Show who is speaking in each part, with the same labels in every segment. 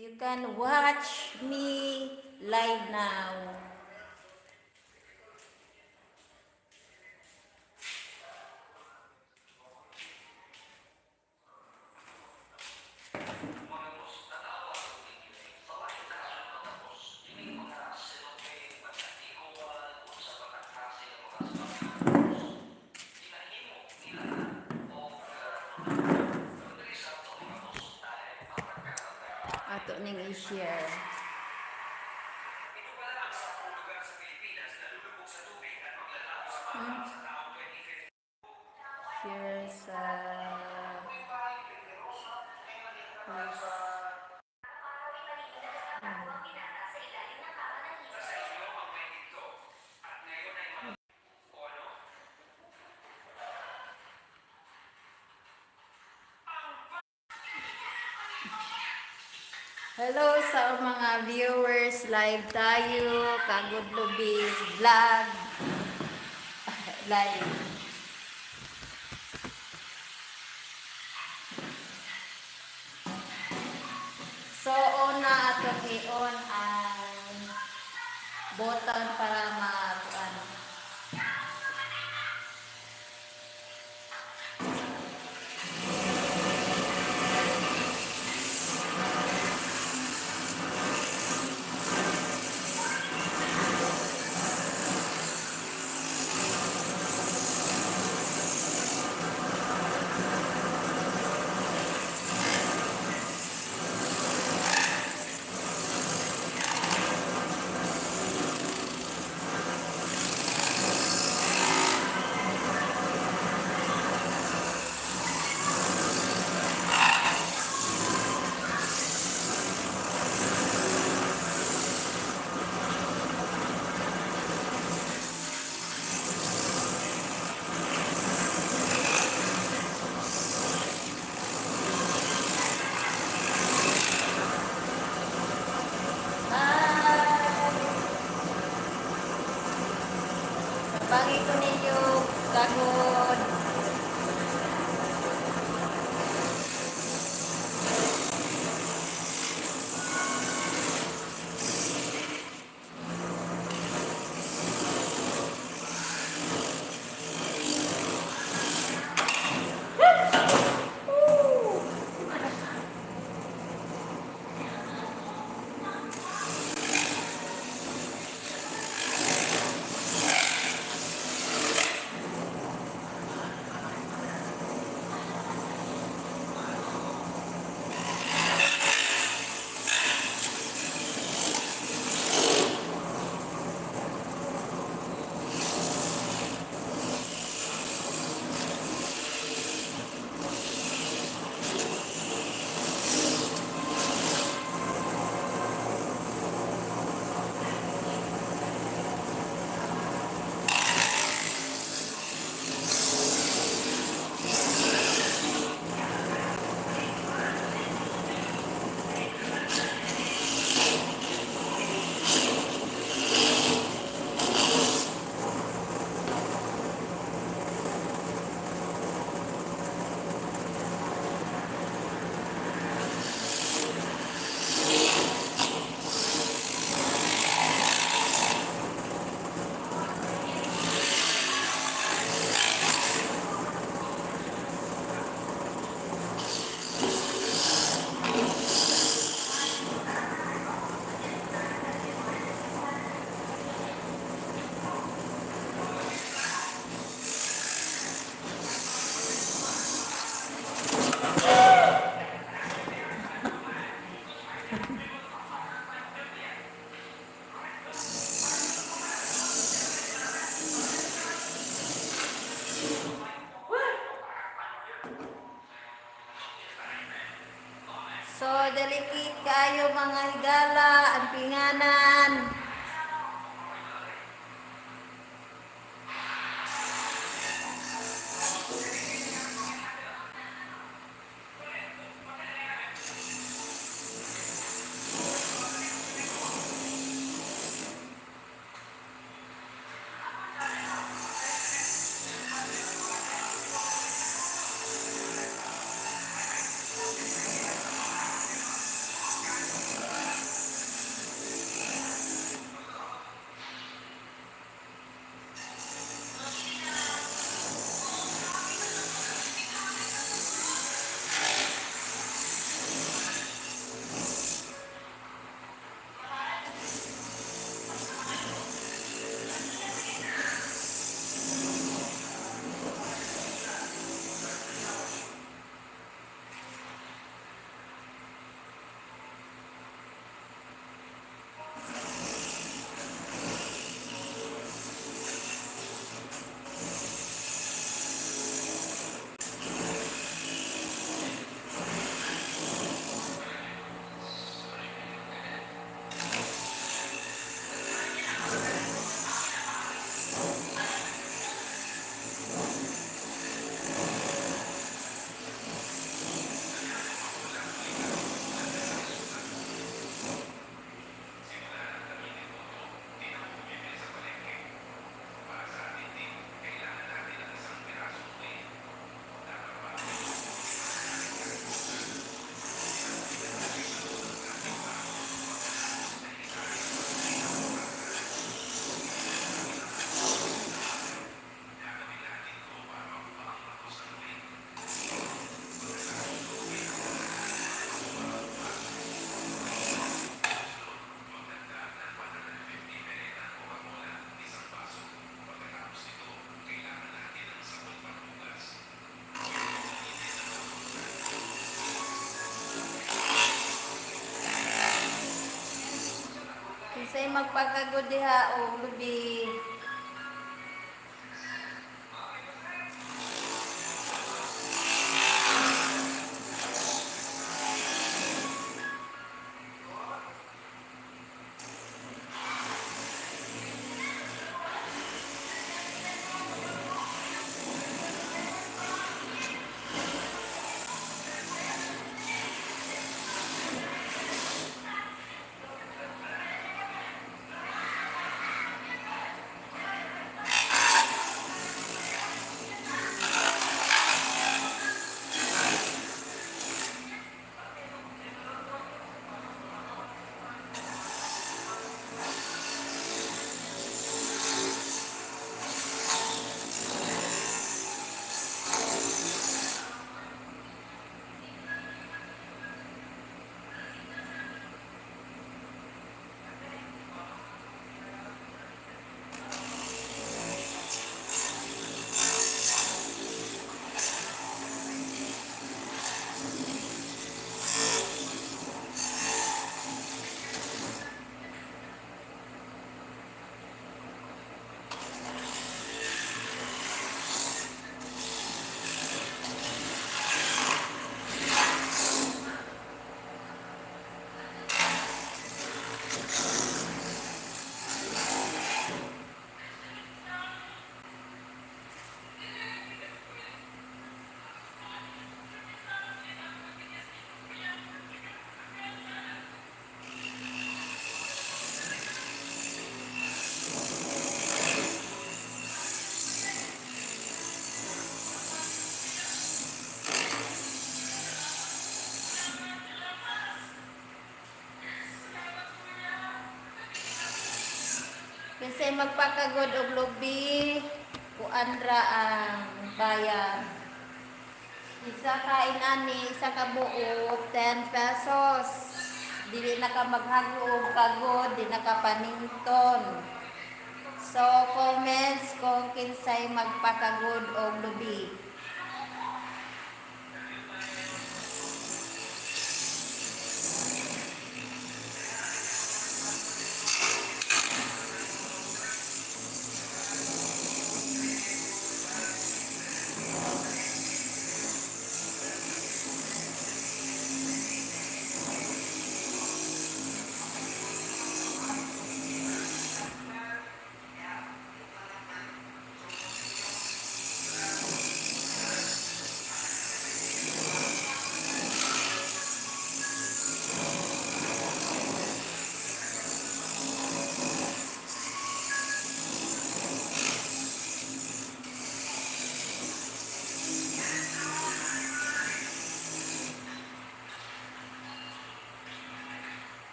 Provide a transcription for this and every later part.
Speaker 1: You can watch me live now. Ato ning i-share. Share sa hello sa mga viewers, live tayo, Kagod Lubi vlog live. So una ato i-on ang button para mag bangi ko ninyo Kagod. So, delicate kayo mga higala, ang pinganan. magpakagod diha og lubi. Kasi magpakagod og lubi, kuandra ang bayan. Isa ka inani, isa ka buo, 10 pesos. Dili na ka maghago og pagod, di na ka panington. So, comments kung kinsay magpakagod og lubi.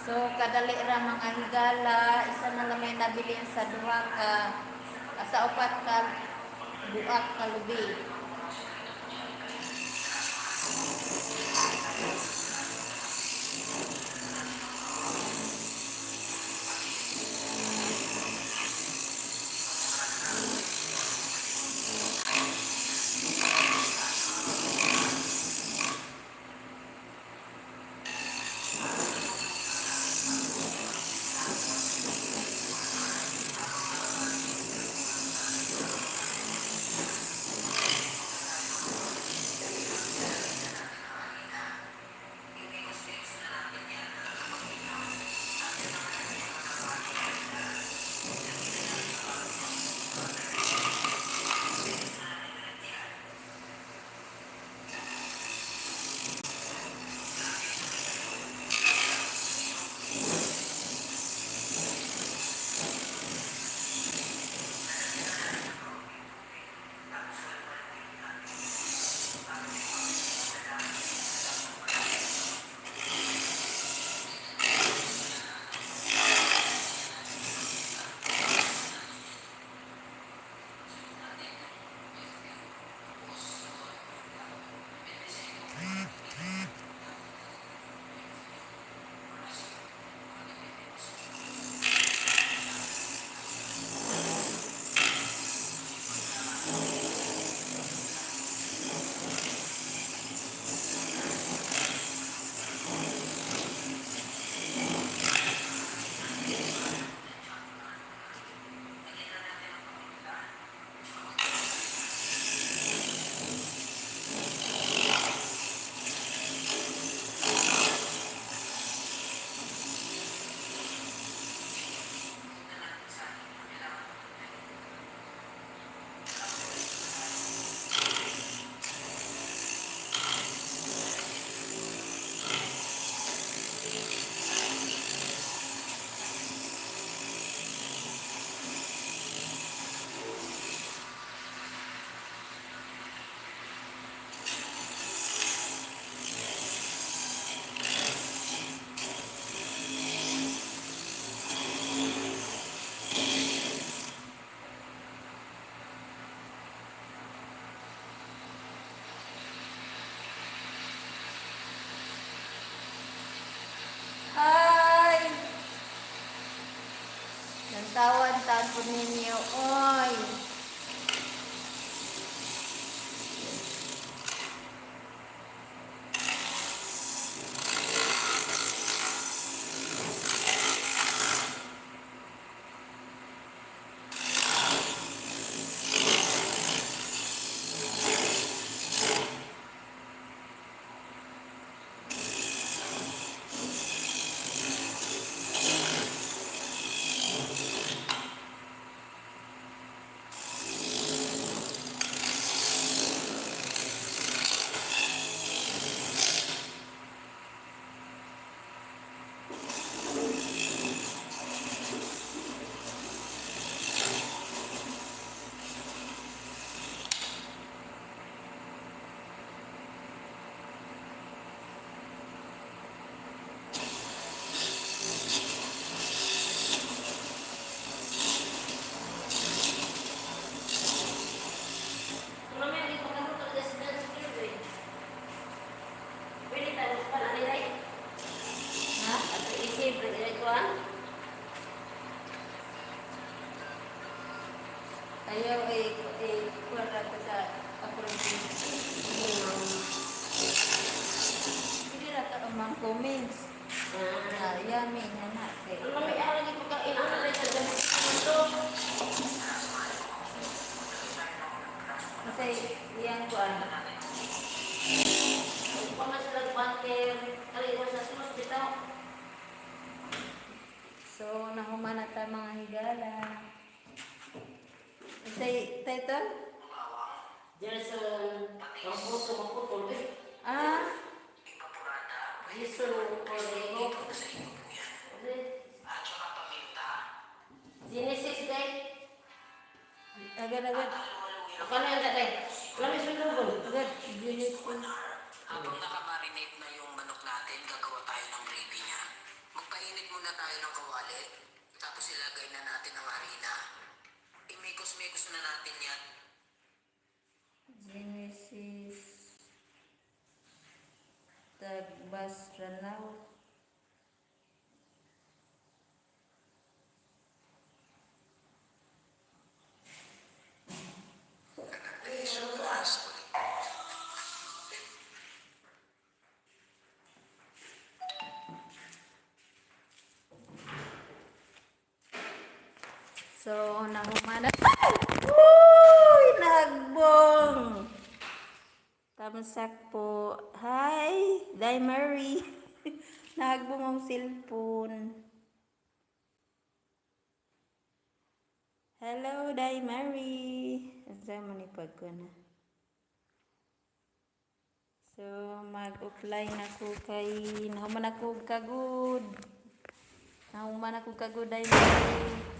Speaker 1: So, kadali ra mga higala, isa na lang may nabili sa duha ka, sa upat ka, buak ka lubi. Ay! Nantawan-tawan po ninyo, oy! Ha? Ayaw kuwara ko sa apology. Hindi na ka umang comments. Yummy na na. Kasi yan ko ano. So, nahuman na tayo mga higala. Say, title?
Speaker 2: Jason, ang puso maputol eh.
Speaker 1: Ah,
Speaker 2: Jason, Corrego. Genesis day.
Speaker 1: agad-agad.
Speaker 2: Apa na yung tatay? Kami sunod.
Speaker 1: Agad, Genesis.
Speaker 3: Habang nakamarinate na yung manok natin, gagawa tayo ng gravy niya. Magpainit muna tayo ng kawali, tapos ilagay na natin ang harina. Imikos-mikos na natin yan.
Speaker 1: Genesis Tagbas Ranao. So, nahumana. Uy! Nagbong! Tamsak po. Hi! Day Mary. Nagbong ang cellphone. Hello, Day Mary. Asa man ipag ko na. So, mag-offline ako kay nahuman ako kagud. Nahuman ako kagud, Day Mary.